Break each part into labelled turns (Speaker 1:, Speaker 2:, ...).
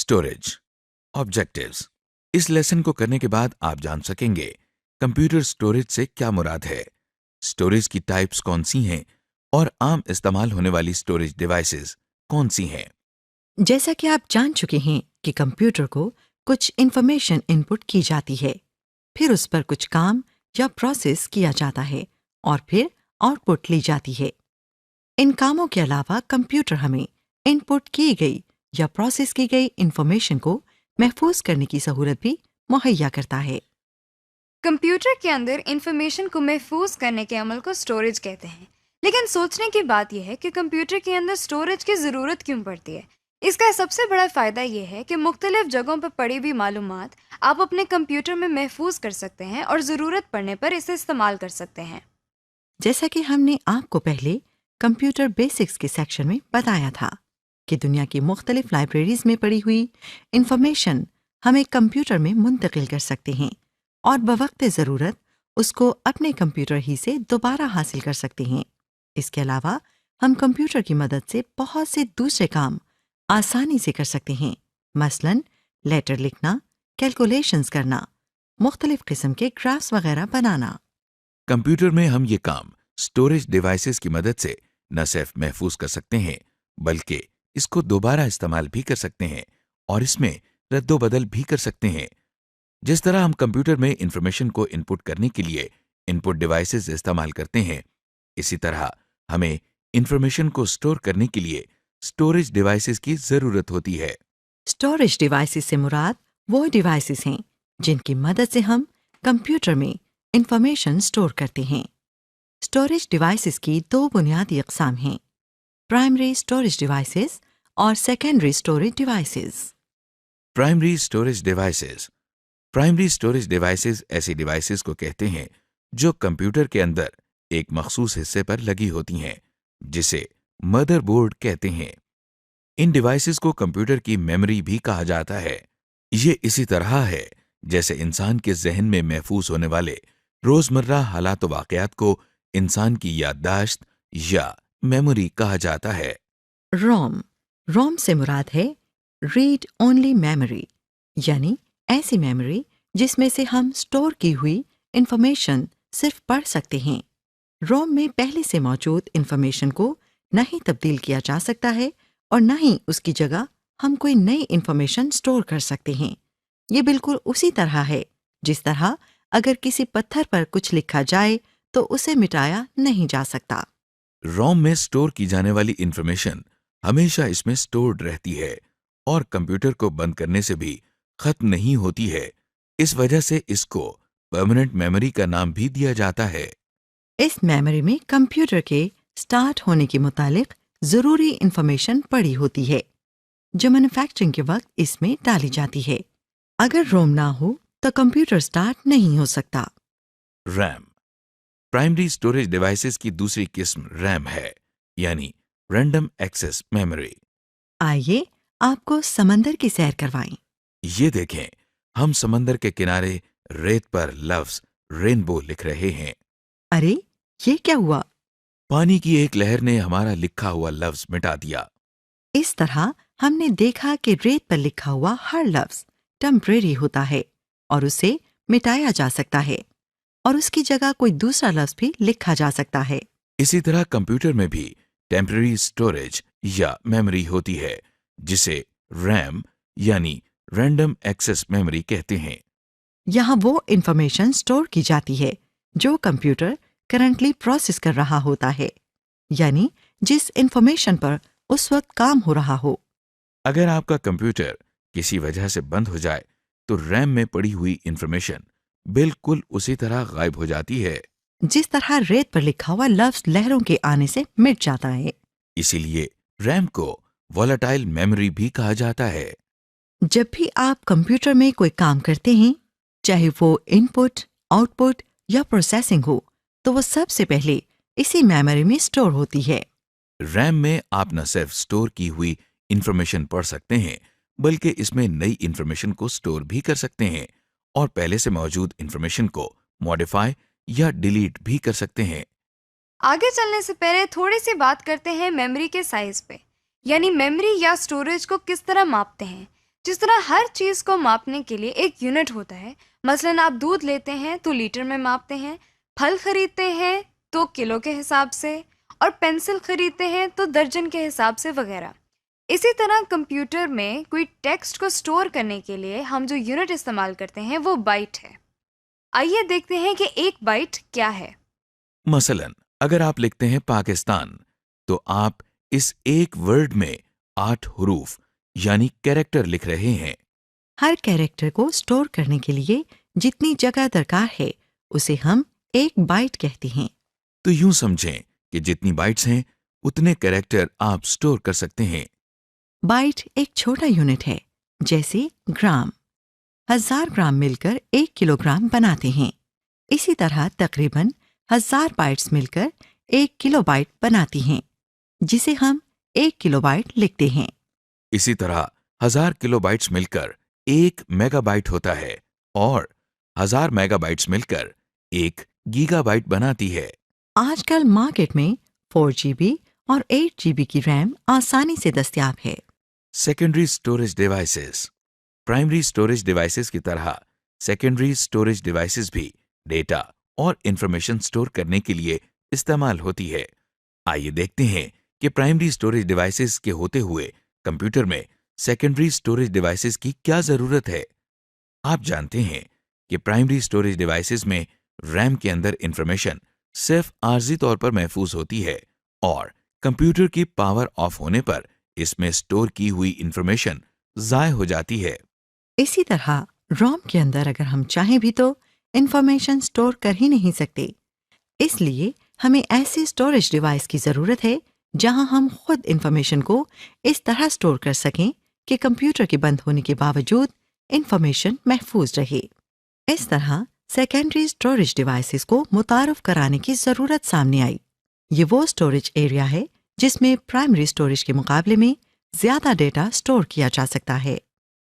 Speaker 1: Storage objectives. इस lesson को करने के बाद आप जान सकेंगे कंप्यूटर स्टोरेज से क्या मुराद है, स्टोरेज की टाइप्स कौन सी हैं और आम इस्तेमाल होने वाली स्टोरेज डिवाइसेस कौन सी हैं।
Speaker 2: जैसा कि आप जान चुके हैं कि कंप्यूटर को कुछ इंफॉर्मेशन इनपुट की जाती है, फिर उस पर कुछ काम या प्रोसेस किया जाता है और फिर आउटपुट ली जाती है। इन कामों के अलावा कंप्यूटर हमें इनपुट की गई या प्रोसेस की गई इंफॉर्मेशन को महफूज करने की सहूलत भी मुहैया करता है।
Speaker 3: कंप्यूटर के अंदर इंफॉर्मेशन को महफूज करने के अमल को स्टोरेज कहते हैं। लेकिन सोचने की बात यह है कि कंप्यूटर के अंदर स्टोरेज की ज़रूरत क्यों पड़ती है। इसका सबसे बड़ा फ़ायदा यह है कि मुख्तलिफ जगहों पर पड़ी हुई मालूमात आप अपने कंप्यूटर में महफूज कर सकते हैं और ज़रूरत पड़ने पर इसे इस्तेमाल कर सकते हैं।
Speaker 2: जैसा कि हमने आपको पहले कंप्यूटर बेसिक्स के सेक्शन में बताया था कि दुनिया की मुख्तलिफ लाइब्रेरीज में पड़ी हुई इंफॉर्मेशन हमें कंप्यूटर में मुंतकिल कर सकते हैं और बवक्त ज़रूरत उसको अपने कंप्यूटर ही से दोबारा हासिल कर सकते हैं। इसके अलावा हम कंप्यूटर की मदद से बहुत से दूसरे काम आसानी से कर सकते हैं, मसलन लेटर लिखना, कैलकुलेशंस करना, मुख्तलिफ किस्म के ग्राफ्स वगैरह बनाना।
Speaker 1: कंप्यूटर में हम ये काम स्टोरेज डिवाइसेस की मदद से न सिर्फ महफूज कर सकते हैं बल्कि इसको दोबारा इस्तेमाल भी कर सकते हैं और इसमें रद्दो-बदल भी कर सकते हैं। जिस तरह हम कंप्यूटर में इंफॉर्मेशन को इनपुट करने के लिए इनपुट डिवाइसेस इस्तेमाल करते हैं, इसी तरह हमें इंफॉर्मेशन को स्टोर करने के लिए स्टोरेज डिवाइसेस की जरूरत होती है।
Speaker 2: स्टोरेज डिवाइसेस से मुराद वो डिवाइसेस हैं जिनकी मदद से हम कंप्यूटर में इंफॉर्मेशन स्टोर करते हैं। स्टोरेज डिवाइसेस की दो बुनियादी अक़साम हैं, प्राइमरी स्टोरेज डिवाइसेस और secondary storage devices.
Speaker 1: Primary storage devices. Primary storage devices ऐसी डिवाइसेस को कहते हैं जो कंप्यूटर के अंदर एक मखसूस हिस्से पर लगी होती हैं, जिसे मदरबोर्ड कहते हैं। इन डिवाइसेस को कंप्यूटर की मेमोरी भी कहा जाता है। ये इसी तरह है जैसे इंसान के जहन में महफूज होने वाले रोजमर्रा हालात व वाक़यात को इंसान की याददाश्त या मेमोरी कहा जाता है।
Speaker 2: रोम से मुराद है रीड ओनली मेमोरी, यानी ऐसी मेमोरी जिसमें से हम स्टोर की हुई इंफॉर्मेशन सिर्फ पढ़ सकते हैं। रोम में पहले से मौजूद इंफॉर्मेशन को न ही तब्दील किया जा सकता है और न ही उसकी जगह हम कोई नई इंफॉर्मेशन स्टोर कर सकते हैं। ये बिल्कुल उसी तरह है जिस तरह अगर किसी पत्थर पर कुछ लिखा जाए तो उसे मिटाया नहीं जा सकता।
Speaker 1: रोम में स्टोर की जाने वाली इंफॉर्मेशन हमेशा इसमें स्टोर्ड रहती है और कंप्यूटर को बंद करने से भी खत्म नहीं होती है। इस वजह से इसको परमानेंट मेमोरी का नाम भी दिया जाता है।
Speaker 2: इस मेमोरी में कंप्यूटर के स्टार्ट होने के मुतालिक ज़रूरी इंफॉर्मेशन पड़ी होती है जो मैन्युफैक्चरिंग के वक्त इसमें डाली जाती है। अगर रोम ना हो तो कंप्यूटर स्टार्ट नहीं हो सकता।
Speaker 1: रैम। प्राइमरी स्टोरेज डिवाइसेस की दूसरी किस्म रैम है, यानी रैंडम एक्सेस मेमोरी।
Speaker 2: आइए आपको समंदर की सैर करवाएं।
Speaker 1: ये देखें, हम समंदर के किनारे रेत पर लफ्ज रेनबो लिख रहे हैं।
Speaker 2: अरे ये क्या हुआ?
Speaker 1: पानी की एक लहर ने हमारा लिखा हुआ लफ्ज मिटा दिया।
Speaker 2: इस तरह हमने देखा कि रेत पर लिखा हुआ हर लफ्ज टेम्परेरी होता है और उसे मिटाया जा सकता है और उसकी जगह कोई दूसरा लफ्ज भी लिखा जा सकता है।
Speaker 1: इसी तरह कंप्यूटर में भी टेम्परेरी स्टोरेज या मेमोरी होती है, जिसे रैम यानी रैंडम एक्सेस मेमोरी कहते हैं।
Speaker 2: यहाँ वो इंफॉर्मेशन स्टोर की जाती है जो कंप्यूटर करंटली प्रोसेस कर रहा होता है, यानी जिस इंफॉर्मेशन पर उस वक्त काम हो रहा हो।
Speaker 1: अगर आपका कंप्यूटर किसी वजह से बंद हो जाए तो रैम में पड़ी हुई इंफॉर्मेशन बिल्कुल उसी तरह गायब हो जाती है
Speaker 2: जिस तरह रेत पर लिखा हुआ लफ्ज लहरों के आने से मिट जाता है।
Speaker 1: इसीलिए रैम को वॉलेटाइल मेमोरी भी कहा जाता है।
Speaker 2: जब भी आप कंप्यूटर में कोई काम करते हैं, चाहे वो इनपुट, आउटपुट या प्रोसेसिंग हो, तो वो सबसे पहले इसी मेमोरी में स्टोर होती है।
Speaker 1: रैम में आप न सिर्फ स्टोर की हुई इंफॉर्मेशन पढ़ सकते हैं बल्कि इसमें नई इंफॉर्मेशन को स्टोर भी कर सकते हैं और पहले से मौजूद इंफॉर्मेशन को मॉडिफाई या डिलीट भी कर सकते हैं।
Speaker 3: आगे चलने से पहले थोड़ी सी बात करते हैं मेमोरी के साइज पे, यानी मेमोरी या स्टोरेज को किस तरह मापते हैं। جس طرح ہر چیز کو ماپنے کے لیے ایک یونٹ ہوتا ہے، مثلاً آپ دودھ لیتے ہیں تو لیٹر میں ماپتے ہیں، پھل خریدتے ہیں تو کلو کے حساب سے، اور پینسل خریدتے ہیں تو درجن کے حساب سے وغیرہ۔ اسی طرح کمپیوٹر میں کوئی ٹیکسٹ کو سٹور کرنے کے لیے ہم جو یونٹ استعمال کرتے ہیں وہ بائٹ ہے۔ آئیے دیکھتے ہیں کہ ایک بائٹ کیا ہے۔
Speaker 1: مثلا اگر آپ لکھتے ہیں پاکستان تو آپ اس ایک ورڈ میں 8 حروف یعنی کیریکٹر لکھ رہے ہیں۔
Speaker 2: ہر کیریکٹر کو سٹور کرنے کے لیے جتنی جگہ درکار ہے اسے ہم ایک بائٹ کہتے ہیں۔
Speaker 1: تو یوں سمجھیں کہ جتنی بائٹس ہیں اتنے کیریکٹر آپ سٹور کر سکتے ہیں۔
Speaker 2: بائٹ ایک چھوٹا یونٹ ہے، جیسے گرام۔ 1000 گرام مل کر 1 کلو گرام بناتے ہیں۔ اسی طرح تقریباً 1000 بائٹس مل کر 1 کلو بائٹ بناتی ہیں، جسے ہم 1 کلو بائٹ لکھتے ہیں۔
Speaker 1: اسی طرح 1000 کلو بائٹس مل کر 1 میگا بائٹ ہوتا ہے، اور 1000 میگا بائٹس مل کر 1 گیگا بائٹ بناتی ہے۔
Speaker 2: آج کل مارکیٹ میں 4 GB اور 8 GB کی ریم آسانی سے دستیاب ہے۔
Speaker 1: Secondary storage devices. Primary storage devices کی طرح سیکنڈری سٹوریج ڈیوائسز بھی ڈیٹا اور انفارمیشن سٹور کرنے کے لیے استعمال ہوتی ہے۔ آئیے دیکھتے ہیں کہ پرائمری سٹوریج ڈیوائسز کے ہوتے ہوئے کمپیوٹر میں سیکنڈری سٹوریج ڈیوائسز کی کیا ضرورت ہے۔ آپ جانتے ہیں کہ پرائمری سٹوریج ڈیوائسز میں ریم کے اندر انفارمیشن صرف عارضی طور پر محفوظ ہوتی ہے، اور کمپیوٹر کی پاور آف ہونے پر اس میں سٹور کی ہوئی انفارمیشن ضائع ہو جاتی ہے۔
Speaker 2: اسی طرح روم کے اندر اگر ہم چاہیں بھی تو انفارمیشن سٹور کر ہی نہیں سکتے، اس لیے ہمیں ایسے سٹوریج ڈیوائس کی ضرورت ہے جہاں ہم خود انفارمیشن کو اس طرح سٹور کر سکیں کہ کمپیوٹر کے بند ہونے کے باوجود انفارمیشن محفوظ رہے۔ اس طرح سیکنڈری سٹوریج ڈیوائسز کو متعارف کرانے کی ضرورت سامنے آئی۔ یہ وہ سٹوریج ایریا ہے جس میں پرائمری سٹوریج کے مقابلے میں زیادہ ڈیٹا سٹور کیا جا سکتا ہے۔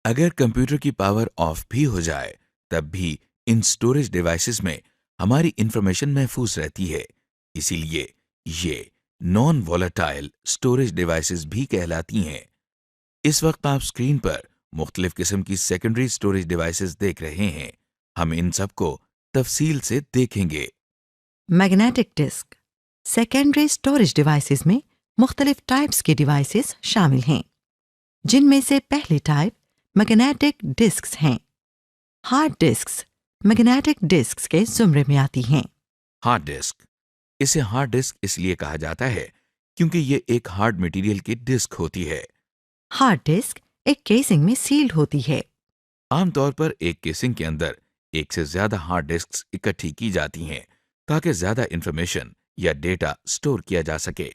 Speaker 1: اگر کمپیوٹر کی پاور آف بھی ہو جائے تب بھی ان سٹوریج ڈیوائسز میں ہماری انفارمیشن محفوظ رہتی ہے، اسی لیے یہ نان وولٹائل سٹوریج ڈیوائسز بھی کہلاتی ہیں۔ اس وقت آپ اسکرین پر مختلف قسم کی سیکنڈری سٹوریج ڈیوائسز دیکھ رہے ہیں۔ ہم ان سب کو تفصیل سے دیکھیں گے۔
Speaker 2: Magnetic disk. Secondary storage devices میں مختلف ٹائپس کے ڈیوائسز شامل ہیں، جن میں سے پہلی ٹائپ میگنیٹک ڈسکس ہیں۔ ہارڈ ڈسکس میگنیٹک ڈسکس کے زمرے میں آتی ہیں۔
Speaker 1: Hard disk. اسے ہارڈ ڈسک اس لیے کہا جاتا ہے کیونکہ یہ ایک ہارڈ مٹیریل کی ڈسک ہوتی ہے۔
Speaker 2: ہارڈ ڈسک ایک کیسنگ میں سیلڈ ہوتی ہے۔
Speaker 1: عام طور پر ایک کیسنگ کے اندر ایک سے زیادہ ہارڈ ڈسکس اکٹھی کی جاتی ہیں تاکہ زیادہ انفارمیشن یا ڈیٹا سٹور کیا جا سکے۔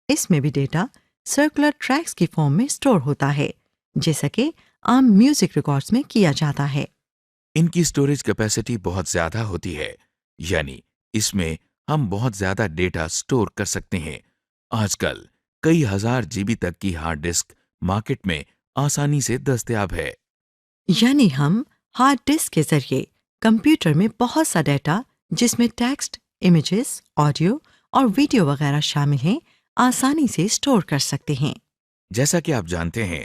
Speaker 2: اس میں بھی ڈیٹا سرکولر ٹریکس کی فارم میں سٹور ہوتا ہے، جیسا کہ عام میوزک ریکارڈز میں کیا جاتا ہے۔
Speaker 1: ان کی سٹوریج کیپیسٹی بہت زیادہ ہوتی ہے، یعنی اس میں ہم بہت زیادہ ڈیٹا سٹور کر سکتے ہیں۔ آج کل کئی ہزار GB تک کی ہارڈ ڈسک مارکیٹ میں آسانی سے دستیاب ہے۔
Speaker 2: یعنی ہم ہارڈ ڈسک کے ذریعے کمپیوٹر میں بہت سا ڈیٹا، جس میں ٹیکسٹ، امیجز، آڈیو اور ویڈیو وغیرہ شامل ہیں، آسانی سے سٹور کر سکتے ہیں۔
Speaker 1: جیسا کہ آپ جانتے ہیں،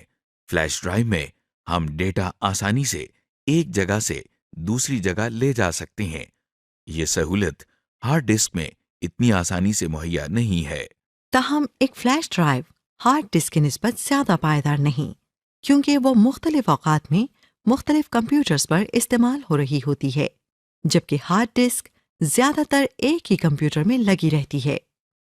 Speaker 1: فلیش ڈرائیو میں ہم ڈیٹا آسانی سے ایک جگہ سے دوسری جگہ لے جا سکتے ہیں۔ یہ سہولت ہارڈ ڈسک میں اتنی آسانی سے مہیا نہیں ہے۔
Speaker 2: تاہم ایک فلیش ڈرائیو ہارڈ ڈسک کی نسبت زیادہ پائیدار نہیں، کیونکہ وہ مختلف اوقات میں مختلف کمپیوٹرز پر استعمال ہو رہی ہوتی ہے، جبکہ ہارڈ ڈسک زیادہ تر ایک ہی کمپیوٹر میں لگی رہتی ہے۔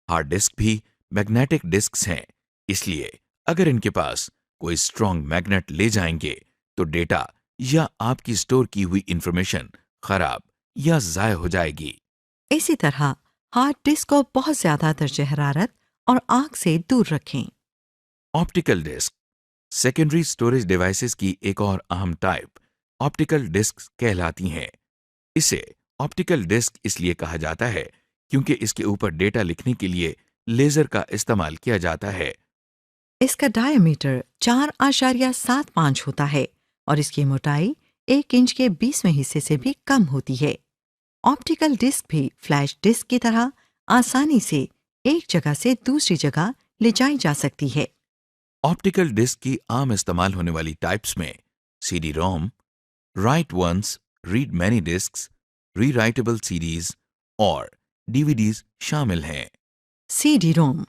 Speaker 1: ہارڈ ڈسک بھی میگنیٹک ڈسکس ہیں، اس لیے اگر ان کے پاس کوئی اسٹرانگ میگنیٹ لے جائیں گے تو ڈیٹا یا آپ کی سٹور کی ہوئی انفارمیشن خراب یا ضائع ہو جائے گی۔
Speaker 2: اسی طرح ہارڈ ڈسک کو بہت زیادہ درجہ حرارت اور آگ سے دور رکھیں۔
Speaker 1: Optical disk. Secondary storage devices کی ایک اور اہم ٹائپ آپٹیکل ڈسک کہلاتی ہیں۔ اسے آپٹیکل ڈسک اس لیے کہا جاتا ہے کیونکہ اس کے اوپر ڈیٹا لکھنے کے لیے لیزر کا استعمال کیا جاتا ہے۔
Speaker 2: اس کا ڈائی میٹر 4.75 ہوتا ہے اور اس کی موٹائی 1 انچ کے 20ویں حصے سے بھی کم ہوتی ہے۔ آپٹیکل ڈسک بھی فلیش ڈسک کی طرح آسانی سے ایک جگہ سے دوسری جگہ لے جائی جا سکتی ہے۔
Speaker 1: آپٹیکل ڈسک کی عام استعمال ہونے والی ٹائپس میں CD-ROM, write once, read many discs, rewritable CDs और DVDs शामिल हैं।
Speaker 2: CD-ROM।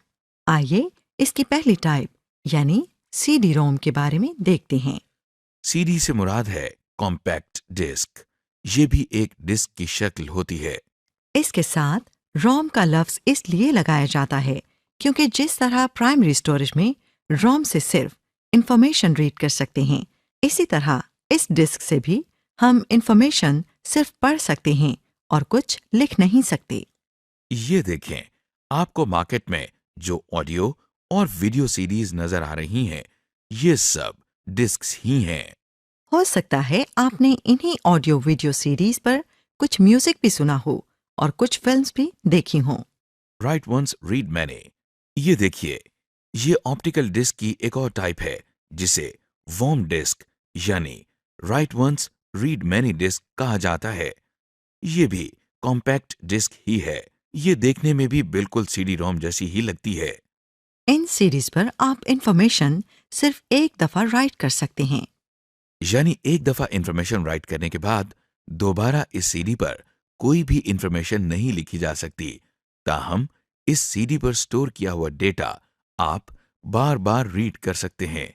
Speaker 2: आइए इसकी पहली टाइप यानी CD-ROM के बारे में देखते हैं।
Speaker 1: CD से मुराद है कॉम्पैक्ट डिस्क। ये भी एक डिस्क की शक्ल होती है।
Speaker 2: इसके साथ रोम का लफ्ज इसलिए लगाया जाता है क्योंकि जिस तरह प्राइमरी स्टोरेज में रोम से सिर्फ इंफॉर्मेशन रीड कर सकते हैं, इसी तरह इस डिस्क से भी हम इंफॉर्मेशन सिर्फ पढ़ सकते हैं और कुछ लिख नहीं सकते।
Speaker 1: ये देखें, आपको मार्केट में जो ऑडियो और वीडियो सीडीज नजर आ रही हैं, ये सब डिस्क्स ही हैं।
Speaker 2: हो सकता है आपने इन्हीं ऑडियो वीडियो सीरीज पर कुछ म्यूजिक भी सुना हो और कुछ फिल्म्स भी देखी हों।
Speaker 1: Write once read many. ये देखिए, ये ऑप्टिकल डिस्क की एक और टाइप है जिसे वॉर्म डिस्क यानी write once read many disk कहा जाता है। ये भी कॉम्पैक्ट डिस्क ही है। ये देखने में भी बिल्कुल CD-ROM जैसी ही लगती है।
Speaker 2: इन सीरीज पर आप इंफॉर्मेशन सिर्फ एक दफा राइट कर सकते हैं,
Speaker 1: यानी एक दफा इंफॉर्मेशन राइट करने के बाद दोबारा इस सीडी पर कोई भी इंफॉर्मेशन नहीं लिखी जा सकती। ताहम इस सीडी पर स्टोर किया हुआ डेटा आप बार बार रीड कर सकते हैं।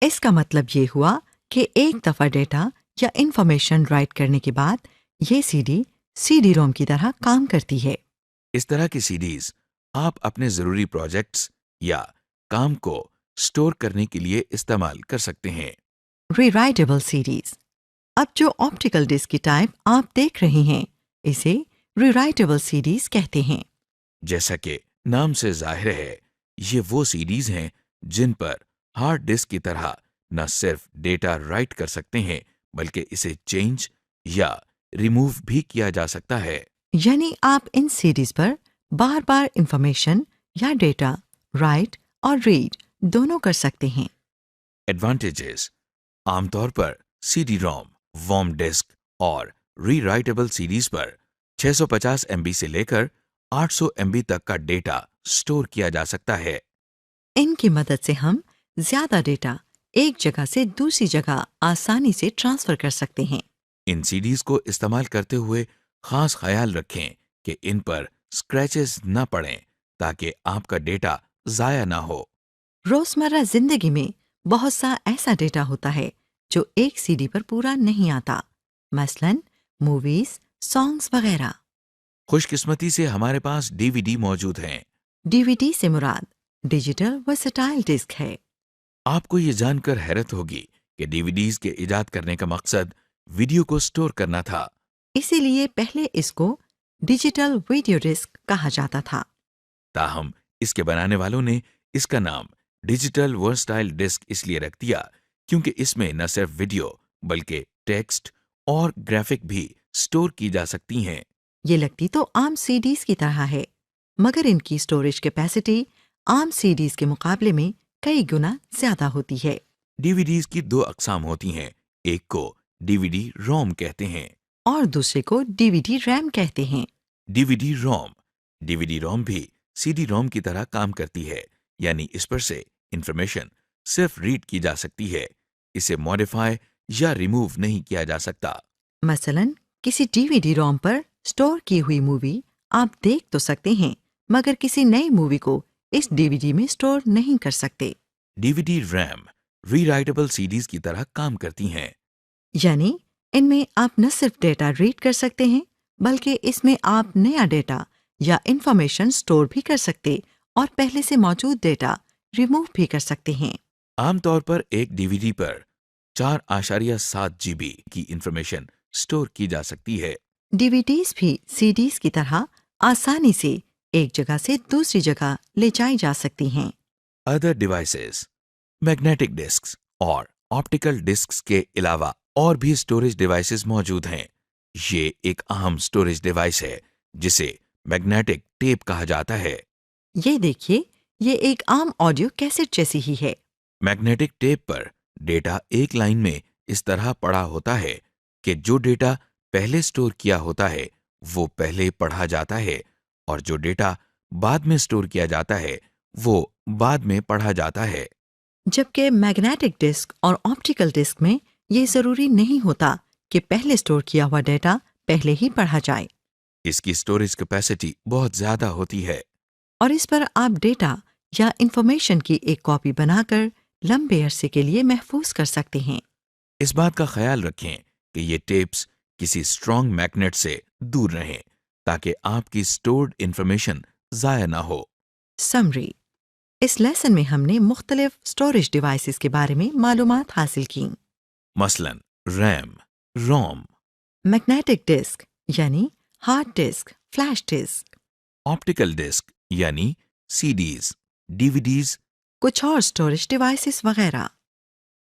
Speaker 2: इसका मतलब ये हुआ कि एक दफा डेटा या इंफॉर्मेशन राइट करने के बाद ये CD-ROM की तरह काम करती है।
Speaker 1: इस तरह की सीडीज आप अपने जरूरी प्रोजेक्ट्स या काम को स्टोर करने के लिए इस्तेमाल कर सकते हैं।
Speaker 2: Rewritable series. अब जो ऑप्टिकल डिस्क की टाइप आप देख रहे हैं, इसे रीराइटेबल सीरीज कहते हैं।
Speaker 1: जैसा कि नाम से जाहिर है, ये वो सीडीज हैं जिन पर हार्ड डिस्क की तरह न सिर्फ डेटा राइट कर सकते हैं बल्कि इसे चेंज या रिमूव भी किया जा सकता है।
Speaker 2: यानी आप इन सीरीज पर बार बार इंफॉर्मेशन या डेटा राइट और रीड दोनों कर सकते हैं।
Speaker 1: एडवांटेजेस। आमतौर पर CD-ROM, वॉर्म डिस्क और रीराइटेबल सीडीज पर 650 MB से लेकर 800 MB तक का डेटा स्टोर किया जा सकता है।
Speaker 2: इनकी मदद से हम ज्यादा डेटा एक जगह से दूसरी जगह आसानी से ट्रांसफर कर सकते हैं।
Speaker 1: इन सीडीज को इस्तेमाल करते हुए खास ख्याल रखें कि इन पर स्क्रैचेस न पड़ें ताकि आपका डेटा जाया ना हो।
Speaker 2: रोजमर्रा जिंदगी में बहुत सा ऐसा डेटा होता है जो एक सीडी पर पूरा नहीं आता, मसलन मूवीज, सॉन्ग्स वगैरह।
Speaker 1: खुशकिस्मती से हमारे पास DVD मौजूद हैं।
Speaker 2: DVD से मुराद डिजिटल वर्सेटाइल डिस्क है।
Speaker 1: आपको ये जानकर हैरत होगी कि DVDs के इजाद करने का मकसद वीडियो को स्टोर करना था।
Speaker 2: इसीलिए पहले इसको डिजिटल वीडियो डिस्क कहा जाता था।
Speaker 1: ताहम इसके बनाने वालों ने इसका नाम डिजिटल वर्सटाइल डिस्क इसलिए रख दिया क्योंकि इसमें न सिर्फ वीडियो बल्कि टेक्स्ट और ग्राफिक भी स्टोर की जा सकती हैं।
Speaker 2: ये लगती तो आम सीडीज की तरह है, मगर इनकी स्टोरेज कैपेसिटी आम सीडीज के मुकाबले में कई गुना ज्यादा होती है।
Speaker 1: DVDs की दो अकसाम होती हैं, एक को DVD-ROM कहते हैं
Speaker 2: और दूसरे को DVD RAM कहते हैं।
Speaker 1: DVD-ROM भी CD-ROM की तरह काम करती है, यानी इस पर से इंफॉर्मेशन सिर्फ रीड की जा सकती है, इसे मॉडिफाई या रिमूव नहीं किया जा सकता।
Speaker 2: मसलन किसी DVD-ROM पर स्टोर की हुई मूवी आप देख तो सकते हैं, मगर किसी नई मूवी को इस DVD में स्टोर नहीं कर सकते।
Speaker 1: DVD-RAM रीराइटेबल सीडीज की तरह काम करती हैं।
Speaker 2: यानी इनमें आप न सिर्फ डेटा रीड कर सकते हैं, बल्कि इसमें आप नया डेटा या इंफॉर्मेशन स्टोर भी कर सकते और पहले से मौजूद डेटा रिमूव भी कर सकते हैं।
Speaker 1: आमतौर पर एक DVD पर 4.7 GB की इंफॉर्मेशन स्टोर की जा सकती है।
Speaker 2: DVDs भी CDs की तरह आसानी से एक जगह से दूसरी जगह ले जाई जा सकती हैं।
Speaker 1: Other devices. मैग्नेटिक डिस्क्स और ऑप्टिकल डिस्क्स के अलावा और भी स्टोरेज डिवाइसेस मौजूद हैं। ये एक अहम स्टोरेज डिवाइस है जिसे मैग्नेटिक टेप कहा जाता है।
Speaker 2: ये देखिए, ये एक आम ऑडियो कैसेट जैसी ही है।
Speaker 1: मैग्नेटिक टेप पर डेटा एक लाइन में इस तरह पड़ा होता है कि जो डेटा पहले स्टोर किया होता है वो पहले पढ़ा जाता है और जो डेटा बाद में स्टोर किया जाता है वो बाद में पढ़ा जाता है।
Speaker 2: जबकि मैग्नेटिक डिस्क और ऑप्टिकल डिस्क में یہ ضروری نہیں ہوتا کہ پہلے اسٹور کیا ہوا ڈیٹا پہلے ہی پڑھا جائے،
Speaker 1: اس کی اسٹوریج کیپیسٹی بہت زیادہ ہوتی ہے۔
Speaker 2: اور اس پر آپ ڈیٹا یا انفارمیشن کی ایک کاپی بنا کر لمبے عرصے کے لیے محفوظ کر سکتے ہیں۔
Speaker 1: اس بات کا خیال رکھیں کہ یہ ٹیپس کسی اسٹرانگ میگنیٹ سے دور رہیں تاکہ آپ کی اسٹورڈ انفارمیشن ضائع نہ ہو۔
Speaker 2: سمری: اس لیسن میں ہم نے مختلف اسٹوریج ڈیوائسز کے بارے میں معلومات حاصل کیں۔
Speaker 1: مثلاً ریم، روم،
Speaker 2: میگنیٹک ڈسک یعنی hard disk, flash disk,
Speaker 1: optical disk یعنی CDs, DVDs,
Speaker 2: کچھ اور اسٹوریج ڈیوائسز وغیرہ۔